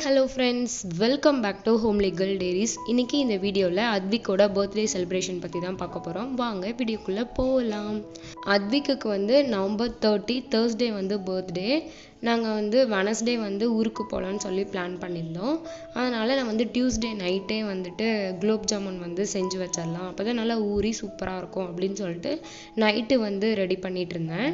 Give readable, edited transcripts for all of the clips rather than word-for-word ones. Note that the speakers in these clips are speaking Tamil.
hello friends, welcome back to homelygirl diaries. இன்னைக்கு இந்த வீடியோல அத்விக்கோட பர்த்டே செலிப்ரேஷன் பத்தி தான் பார்க்க போறோம். வாங்க வீடியோக்குள்ள போகலாம். அத்விக்கு வந்து நவம்பர் 30 Thursday வந்து பர்த்டே. நாங்க வந்து வெனஸ்டே வந்து ஊருக்கு போகலான்னு சொல்லி பிளான் பண்ணியிருந்தோம். அதனால நான் வந்து டியூஸ்டே நைட்டே வந்துட்டு குலோப் ஜாமுன் வந்து செஞ்சு வச்சிடலாம், அப்பதான் நல்லா ஊறி சூப்பரா இருக்கும் அப்படின்னு சொல்லிட்டு நைட்டு வந்து ரெடி பண்ணிட்டு இருந்தேன்.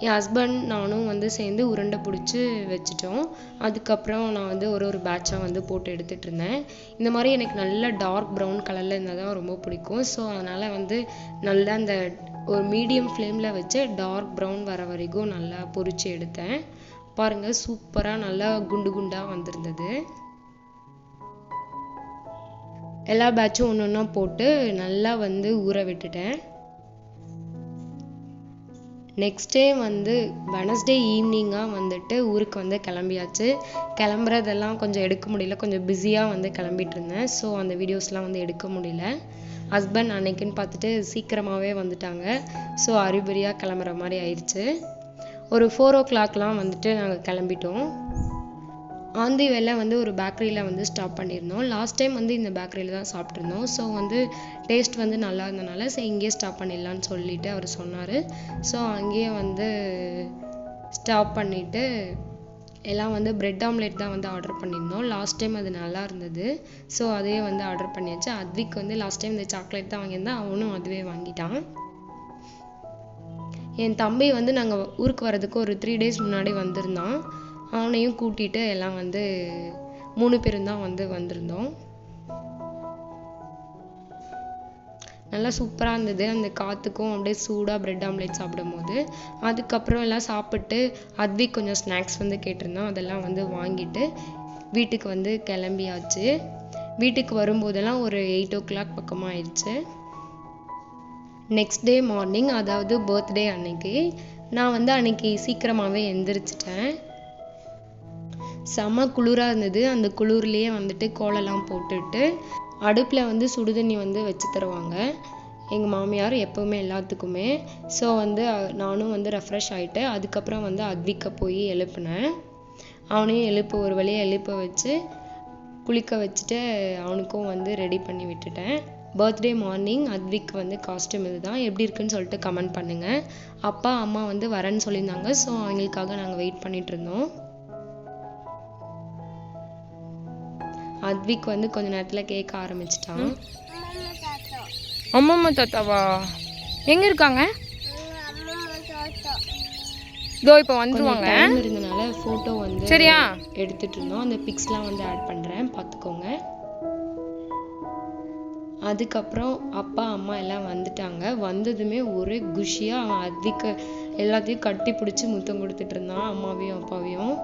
என் ஹஸ்பண்ட் நானும் வந்து சேர்ந்து உருண்டை பிடிச்சி வச்சுட்டோம். அதுக்கப்புறம் நான் வந்து ஒரு பேட்சாக வந்து போட்டு எடுத்துகிட்டு இருந்தேன். இந்த மாதிரி எனக்கு நல்ல டார்க் ப்ரௌன் கலரில் இருந்தால் தான் ரொம்ப பிடிக்கும். ஸோ அதனால் வந்து நல்லா அந்த ஒரு மீடியம் ஃப்ளேமில் வச்சு டார்க் ப்ரௌன் வர வரைக்கும் நல்லா பொரிச்சு எடுத்தேன். பாருங்கள், சூப்பராக நல்லா குண்டு குண்டாக வந்திருந்தது. எல்லா பேட்சும் ஒன்று ஒன்றா போட்டு நல்லா வந்து ஊற விட்டுட்டேன். நெக்ஸ்ட் டே வந்து வெனஸ்டே ஈவினிங்காக வந்துட்டு ஊருக்கு வந்து கிளம்பியாச்சு. கிளம்புறதெல்லாம் கொஞ்சம் எடுக்க முடியல, கொஞ்சம் பிஸியாக வந்து கிளம்பிட்டு இருந்தேன். ஸோ அந்த வீடியோஸ்லாம் வந்து எடுக்க முடியல. ஹஸ்பண்ட் அன்னைக்குன்னு பார்த்துட்டு சீக்கிரமாகவே வந்துட்டாங்க. ஸோ அறிபறியாக கிளம்புற மாதிரி ஆயிடுச்சு. ஒரு 4 o'clock வந்துட்டு நாங்கள் கிளம்பிட்டோம். ஆந்தி வேலை வந்து ஒரு பேக்கரியில் வந்து ஸ்டாப் பண்ணியிருந்தோம். லாஸ்ட் டைம் வந்து இந்த பேக்கரியில் தான் சாப்பிட்ருந்தோம். ஸோ வந்து டேஸ்ட் வந்து நல்லா இருந்தனால சரி இங்கேயே ஸ்டாப் பண்ணிடலான்னு சொல்லிட்டு அவர் சொன்னார். ஸோ அங்கேயே வந்து ஸ்டாப் பண்ணிவிட்டு எல்லாம் வந்து பிரெட் ஆம்லேட் தான் வந்து ஆர்டர் பண்ணியிருந்தோம். லாஸ்ட் டைம் அது நல்லா இருந்தது. ஸோ அதையே வந்து ஆர்டர் பண்ணியாச்சு. அத்விக் வந்து லாஸ்ட் டைம் இந்த சாக்லேட் தான் வாங்கியிருந்தேன், அவனும் அதுவே வாங்கிட்டான். என் தம்பி வந்து நாங்கள் ஊருக்கு வர்றதுக்கு ஒரு 3 days முன்னாடி வந்திருந்தான். அவனையும் கூட்டிட்டு எல்லாம் வந்து 3 பேரும் தான் வந்து வந்திருந்தோம். நல்லா சூப்பராக இருந்தது. அந்த காற்றுக்கும் அப்படியே சூடாக பிரெட் ஆம்லேட் சாப்பிடும் போது. அதுக்கப்புறம் எல்லாம் சாப்பிட்டு அத்விக் கொஞ்சம் ஸ்நாக்ஸ் வந்து கேட்டிருந்தோம். அதெல்லாம் வந்து வாங்கிட்டு வீட்டுக்கு வந்து கிளம்பியாச்சு. வீட்டுக்கு வரும்போதெல்லாம் ஒரு 8 o'clock பக்கமாக ஆயிடுச்சு. நெக்ஸ்ட் டே மார்னிங், அதாவது பர்த்டே அன்னைக்கு நான் வந்து அன்னைக்கு சீக்கிரமாகவே எந்திரிச்சிட்டேன். செம குளிராக இருந்தது. அந்த குளிர்லேயே வந்துட்டு கோலெல்லாம் போட்டுட்டு அடுப்பில் வந்து சுடுதண்ணி வந்து வச்சு தருவாங்க எங்கள் மாமியார் எப்போவுமே எல்லாத்துக்குமே. ஸோ வந்து நானும் வந்து ரெஃப்ரெஷ் ஆகிட்டு அதுக்கப்புறம் வந்து அத்விக்கை போய் எழுப்பினேன். அவனையும் ஒரு வழியாக எழுப்ப வச்சு குளிக்க வச்சுட்டு அவனுக்கும் வந்து ரெடி பண்ணி விட்டுட்டேன். பர்த்டே மார்னிங் அத்விக் வந்து காஸ்டியூம் இது தான், எப்படி இருக்குன்னு சொல்லிட்டு கமெண்ட் பண்ணுங்கள். அப்பா அம்மா வந்து வரேன்னு சொல்லியிருந்தாங்க. ஸோ அவங்களுக்காக நாங்கள் வெயிட் பண்ணிட்டு இருந்தோம். அத்விக் வந்து கொஞ்ச நேரத்தில் கேட்க ஆரம்பிச்சிட்டான். அம்மம்மா தாத்தாவா எங்க இருக்காங்க? இதோ இப்போ வந்துருவாங்க. டைம் இருந்தனால ஃபோட்டோ வந்து சரியா எடுத்துட்டு இருந்தோம். அந்த பிக்ஸ்லாம் வந்து ஆட் பண்ணுறேன், பார்த்துக்கோங்க. அதுக்கப்புறம் அப்பா அம்மா எல்லாம் வந்துட்டாங்க. வந்ததுமே ஒரே குஷியாக அவன் அத்விக்கு எல்லாத்தையும் கட்டி பிடிச்சி முத்தம் கொடுத்துட்டு இருந்தான், அம்மாவையும் அப்பாவையும்.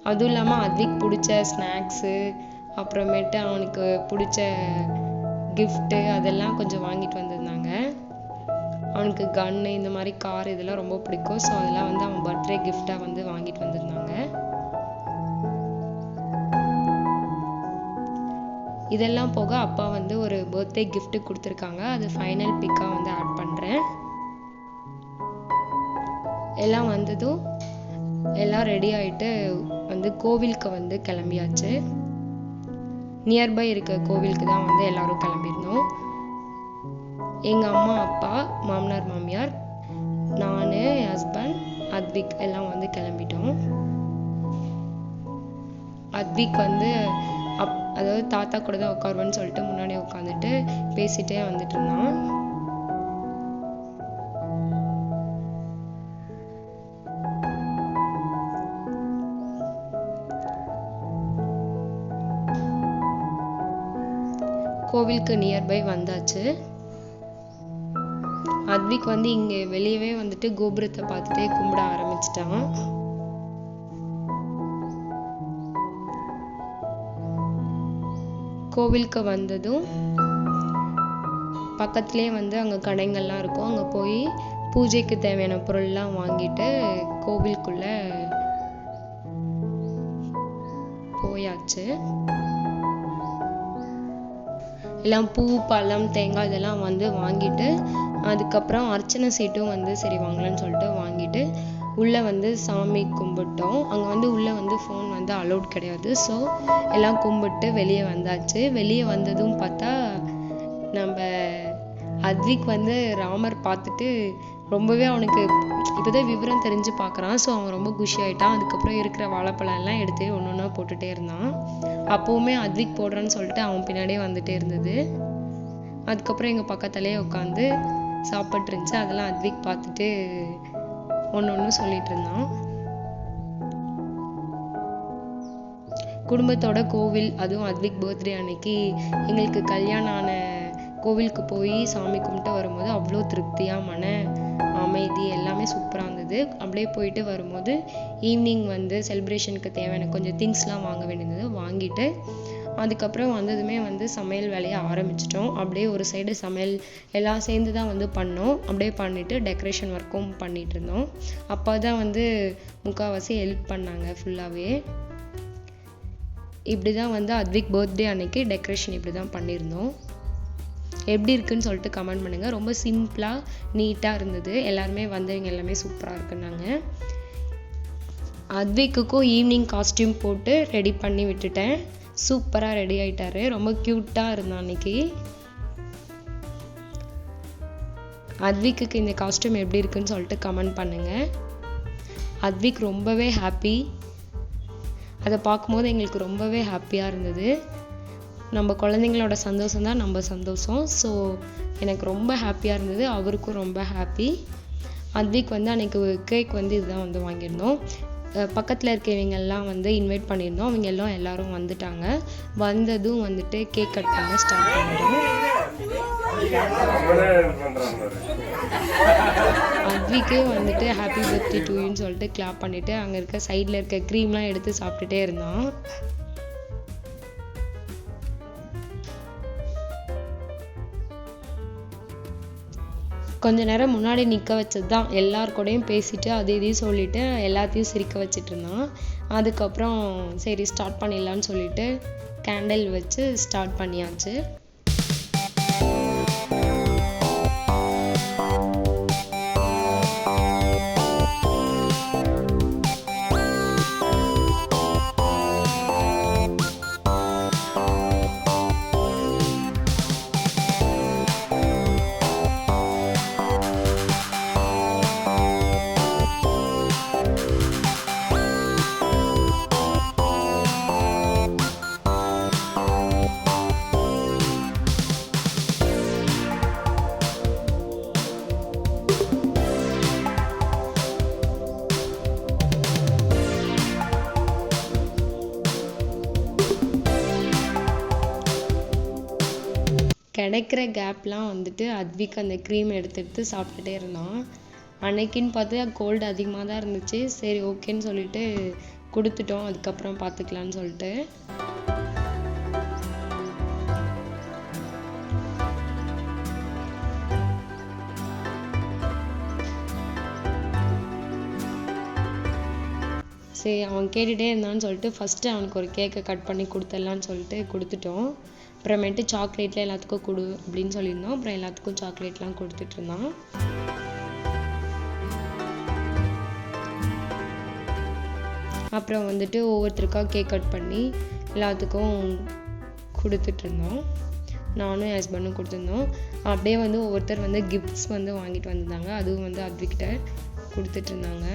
அதுவும் இல்லாமல் அத்விக் பிடிச்ச ஸ்நாக்ஸு, அப்புறமேட்டு அவனுக்கு பிடிச்ச கிஃப்ட்டு அதெல்லாம் கொஞ்சம் வாங்கிட்டு வந்திருந்தாங்க. அவனுக்கு கன்னு, இந்த மாதிரி கார் இதெல்லாம் ரொம்ப பிடிக்கும். ஸோ அதெல்லாம் வந்து அவன் பர்த்டே கிஃப்டாக வந்து வாங்கிட்டு வந்திருந்தாங்க. இதெல்லாம் போக அப்பா வந்து ஒரு பர்த்டே கிஃப்ட் கொடுத்துருக்காங்க. அது ஃபைனல் பிக்காக வந்து ஆட் பண்ணுறேன். எல்லாம் வந்ததும் எல்லாம் ரெடி ஆகிட்டு வந்து கோவிலுக்கு வந்து கிளம்பியாச்சு. நியர்பை இருக்க கோவிலுக்கு தான் வந்து எல்லாரும் கிளம்பியிருந்தோம். எங்கள் அம்மா அப்பா, மாமனார் மாமியார், நான், என் ஹஸ்பண்ட், அத்விக் எல்லாம் வந்து கிளம்பிட்டோம். அத்விக் வந்து அதாவது தாத்தா கூட தான் உட்காருவேன்னு சொல்லிட்டு முன்னாடி உட்காந்துட்டு பேசிட்டே வந்துட்டு இருந்தான். கோவிலுக்கு நியர்பை வந்தாச்சு. அத்விக் வந்து இங்கே வெளியவே வந்துட்டு கோபுரத்தை பார்த்துட்டே கும்பிட ஆரம்பிச்சிட்டான். கோவிலுக்கு வந்ததும் பக்கத்துலேயே வந்து அங்கே கடைங்கள்லாம் இருக்கும். அங்கே போய் பூஜைக்கு தேவையான பொருள்லாம் வாங்கிட்டு கோவிலுக்குள்ள போயாச்சு. எல்லாம் பூ, பழம், தேங்காய் இதெல்லாம் வந்து வாங்கிட்டு அதுக்கப்புறம் அர்ச்சனை சீட்டும் வந்து சரி வாங்கலாம்னு சொல்லிட்டு வாங்கிட்டு உள்ளே வந்து சாமி கும்பிட்டோம். அங்கே வந்து உள்ளே வந்து ஃபோன் வந்து அலௌட் கிடையாது. ஸோ எல்லாம் கும்பிட்டு வெளியே வந்தாச்சு. வெளியே வந்ததும் பார்த்தா நம்ம அத்விக் வந்து ராமர் பார்த்துட்டு ரொம்பவே அவனுக்கு இப்போதான் விவரம் தெரிஞ்சு பார்க்குறான். ஸோ அவன் ரொம்ப குஷி ஆகிட்டான். அதுக்கப்புறம் இருக்கிற வாழைப்பழம் எல்லாம் எடுத்து ஒன்று ஒன்றா போட்டுகிட்டே இருந்தான். அப்போவுமே அத்விக் போடுறான்னு சொல்லிட்டு அவன் பின்னாடியே வந்துட்டே இருந்தது. அதுக்கப்புறம் எங்கள் பக்கத்துலேயே உட்காந்து சாப்பிட்டு இருந்துச்சு. அதெல்லாம் அத்விக் பார்த்துட்டு ஒன்று சொல்லிட்டு இருந்தான். குடும்பத்தோட கோவில், அதுவும் அத்விக் பர்த்டே அன்னைக்கு எங்களுக்கு கல்யாணம் ஆன கோவிலுக்கு போய் சாமி கும்பிட்டு வரும்போது அவ்வளோ திருப்தியாக மன அமைதி எல்லாமே சூப்பராக இருந்தது. அப்படியே போயிட்டு வரும்போது ஈவினிங் வந்து செலிப்ரேஷனுக்கு தேவையான கொஞ்சம் திங்ஸ்லாம் வாங்க வேண்டியது வாங்கிட்டு அதுக்கப்புறம் வந்ததுமே வந்து சமையல் வேலையை ஆரம்பிச்சிட்டோம். அப்படியே ஒரு சைடு சமையல் எல்லாம் சேர்ந்து தான் வந்து பண்ணோம். அப்படியே பண்ணிட்டு டெக்கரேஷன் ஒர்க்கும் பண்ணிட்டு இருந்தோம். அப்பா தான் வந்து முக்கால்வாசி ஹெல்ப் பண்ணாங்க ஃபுல்லாகவே. இப்படி தான் வந்து அத்விக் பர்த்டே அன்னைக்கு டெக்கரேஷன் இப்படி தான் பண்ணியிருந்தோம். எப்படி இருக்குன்னு சொல்லிட்டு கமெண்ட் பண்ணுங்கள். ரொம்ப சிம்பிளாக நீட்டாக இருந்தது. எல்லாருமே வந்தவங்க எல்லாமே சூப்பராக இருக்குன்னாங்க. அத்விக்குக்கும் ஈவினிங் காஸ்டியூம் போட்டு ரெடி பண்ணி விட்டுட்டேன். சூப்பராக ரெடி ஆயிட்டாரு. ரொம்ப க்யூட்டாக இருந்தான் அன்னைக்கு. அத்விக்கு இந்த காஸ்டியூம் எப்படி இருக்குன்னு சொல்லிட்டு கமெண்ட் பண்ணுங்க. அத்விக் ரொம்பவே ஹாப்பி. அதை பார்க்கும்போது எங்களுக்கு ரொம்பவே ஹாப்பியாக இருந்தது. நம்ம குழந்தைங்களோட சந்தோஷம் தான் நம்ம சந்தோஷம். ஸோ எனக்கு ரொம்ப ஹாப்பியாக இருந்தது. அவருக்கும் ரொம்ப ஹாப்பி. அத்விக் வந்து அன்னைக்கு கேக் வந்து இதுதான் வந்து வாங்கியிருந்தோம். பக்கத்தில் இருக்கவங்கெல்லாம் வந்து இன்வைட் பண்ணியிருந்தோம். அவங்க எல்லாரும் வந்துட்டாங்க. வந்ததும் வந்துட்டு கேக் கட் பண்ண ஸ்டார்ட் பண்ணிட்டோம். அத்விக்கே வந்துட்டு ஹாப்பி பர்த்டே டு யூன்னு சொல்லிட்டு கிளாப் பண்ணிட்டு அங்கே இருக்க சைடில் இருக்க க்ரீம்லாம் எடுத்து சாப்பிட்டுட்டே இருந்தான். கொஞ்ச நேரம் முன்னாடி நிற்க வச்சது தான். எல்லாருக்கூடையும் பேசிட்டு அது இதையும் சொல்லிட்டு எல்லாத்தையும் சிரிக்க வச்சுட்டு இருந்தான். அதுக்கப்புறம் சரி ஸ்டார்ட் பண்ணிடலான்னு சொல்லிட்டு கேண்டில் வச்சு ஸ்டார்ட் பண்ணியாச்சு. கிடைக்கிற கேப்லாம் வந்துட்டு அத்விக் அந்த க்ரீம் எடுத்து சாப்பிட்டுட்டே இருந்தான். அன்னைக்குன்னு பார்த்து கோல்டு அதிகமாக தான் இருந்துச்சு. சரி ஓகேன்னு சொல்லிட்டு கொடுத்துட்டோம். அதுக்கப்புறம் பார்த்துக்கலான்னு சொல்லிட்டு சரி அவன் கேட்டுகிட்டே இருந்தான்னு சொல்லிட்டு ஃபஸ்ட்டு அவனுக்கு ஒரு கேக்கை கட் பண்ணி கொடுத்துடலான்னு சொல்லிட்டு கொடுத்துட்டோம். அப்புறமேட்டு சாக்லேட்லாம் எல்லாத்துக்கும் கொடு அப்படின்னு சொல்லியிருந்தோம். அப்புறம் எல்லாத்துக்கும் சாக்லேட்லாம் கொடுத்துட்டு இருந்தான். அப்புறம் வந்துட்டு ஒவ்வொருத்தருக்கா கேக் கட் பண்ணி எல்லாத்துக்கும் கொடுத்துட்டு இருந்தோம். நானும் என் ஹஸ்பண்டும் கொடுத்துருந்தோம். அப்படியே வந்து ஒவ்வொருத்தர் வந்து கிஃப்ட்ஸ் வந்து வாங்கிட்டு வந்திருந்தாங்க. அதுவும் வந்து அத்விக்கிட்ட கொடுத்துட்டு இருந்தாங்க.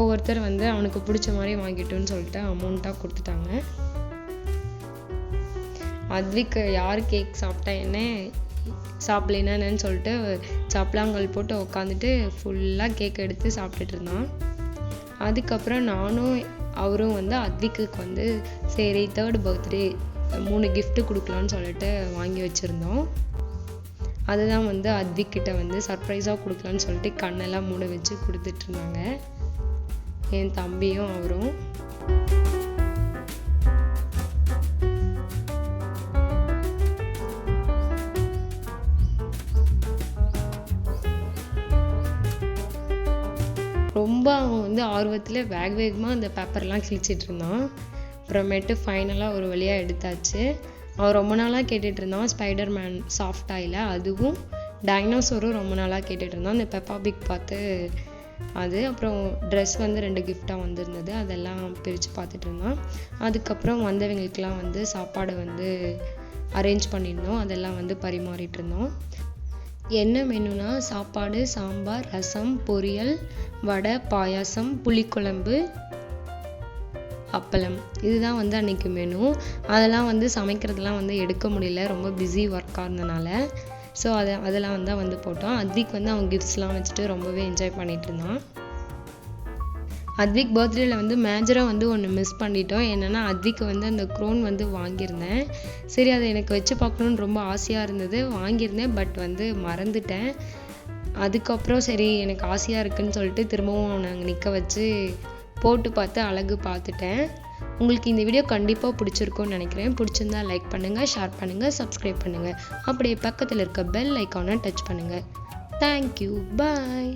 ஒவ்வொருத்தர் வந்து அவனுக்கு பிடிச்ச மாதிரி வாங்கிட்டோன்னு சொல்லிட்டு அமௌண்ட்டாக கொடுத்துட்டாங்க. அத்விக் யார் கேக் சாப்பிட்டா என்ன சாப்பிடலைன்னா என்னன்னு சொல்லிட்டு சப்பலாங்கல் போட்டு உட்காந்துட்டு ஃபுல்லாக கேக் எடுத்து சாப்பிட்டுட்டு இருந்தான். அதுக்கப்புறம் நானும் அவரும் வந்து அத்விக்கு வந்து சரி 3rd பர்த்டே 3 gift கொடுக்கலான்னு சொல்லிட்டு வாங்கி வச்சுருந்தோம். அதுதான் வந்து அத்விக் கிட்ட வந்து சர்ப்ரைஸாக கொடுக்கலான்னு சொல்லிட்டு கண்ணெல்லாம் மூட வச்சு கொடுத்துட்டு இருந்தாங்க என் தம்பியும் அவரும். ரொம்ப அவன் வந்து ஆர்வத்தில் வேகமாக அந்த பேப்பர்லாம் கிழிச்சிட்டு இருந்தான். அப்புறமேட்டு ஃபைனலாக ஒரு வழியாக எடுத்தாச்சு. அவன் ரொம்ப நாளாக கேட்டுட்டு இருந்தான் ஸ்பைடர் மேன் சாஃப்ட் ஆயில், அதுவும் டைனோசரும் ரொம்ப நாளாக கேட்டுட்டு இருந்தோம். அந்த பெப்பா பிக் பார்த்து அது, அப்புறம் ட்ரெஸ் வந்து 2 கிஃப்டாக வந்திருந்தது, அதெல்லாம் பிரித்து பார்த்துட்டு இருந்தோம். அதுக்கப்புறம் வந்தவங்களுக்கெலாம் வந்து சாப்பாடு வந்து அரேஞ்ச் பண்ணியிருந்தோம், அதெல்லாம் வந்து பரிமாறிட்டு இருந்தோம். என்ன மெனுனா சாப்பாடு, சாம்பார், ரசம், பொரியல், வடை, பாயாசம், புளிக்குழம்பு, அப்பளம், இதுதான் வந்து அன்னைக்கு மெனு. அதெல்லாம் வந்து சமைக்கிறதுலாம் வந்து எடுக்க முடியல, ரொம்ப பிஸி ஒர்க்காக இருந்தனால. ஸோ அதெல்லாம் வந்து போட்டோம். அத்விக் வந்து அவன் கிஃப்ட்ஸ்லாம் வச்சுட்டு ரொம்பவே என்ஜாய் பண்ணிட்டு இருந்தான். அத்விக் பர்த்டேல வந்து மேஜராக வந்து ஒன்று மிஸ் பண்ணிட்டோம். என்னென்னா அத்விக்கு வந்து அந்த க்ரோன் வந்து வாங்கியிருந்தேன். சரி, அதை எனக்கு வச்சு பார்க்கணுன்னு ரொம்ப ஆசையாக இருந்தது, வாங்கியிருந்தேன். பட் வந்து மறந்துட்டேன். அதுக்கப்புறம் சரி எனக்கு ஆசையாக இருக்குன்னு சொல்லிட்டு திரும்பவும் நாங்கள் நிற்க வச்சு போட்டு பார்த்து அழகு பார்த்துட்டேன். உங்களுக்கு இந்த வீடியோ கண்டிப்பாக பிடிச்சிருக்கும்னு நினைக்கிறேன். பிடிச்சிருந்தா லைக் பண்ணுங்கள், ஷேர் பண்ணுங்கள், சப்ஸ்கிரைப் பண்ணுங்கள். அப்படியே பக்கத்தில் இருக்க பெல் ஐக்கானை டச் பண்ணுங்கள். தேங்க்யூ, பாய்.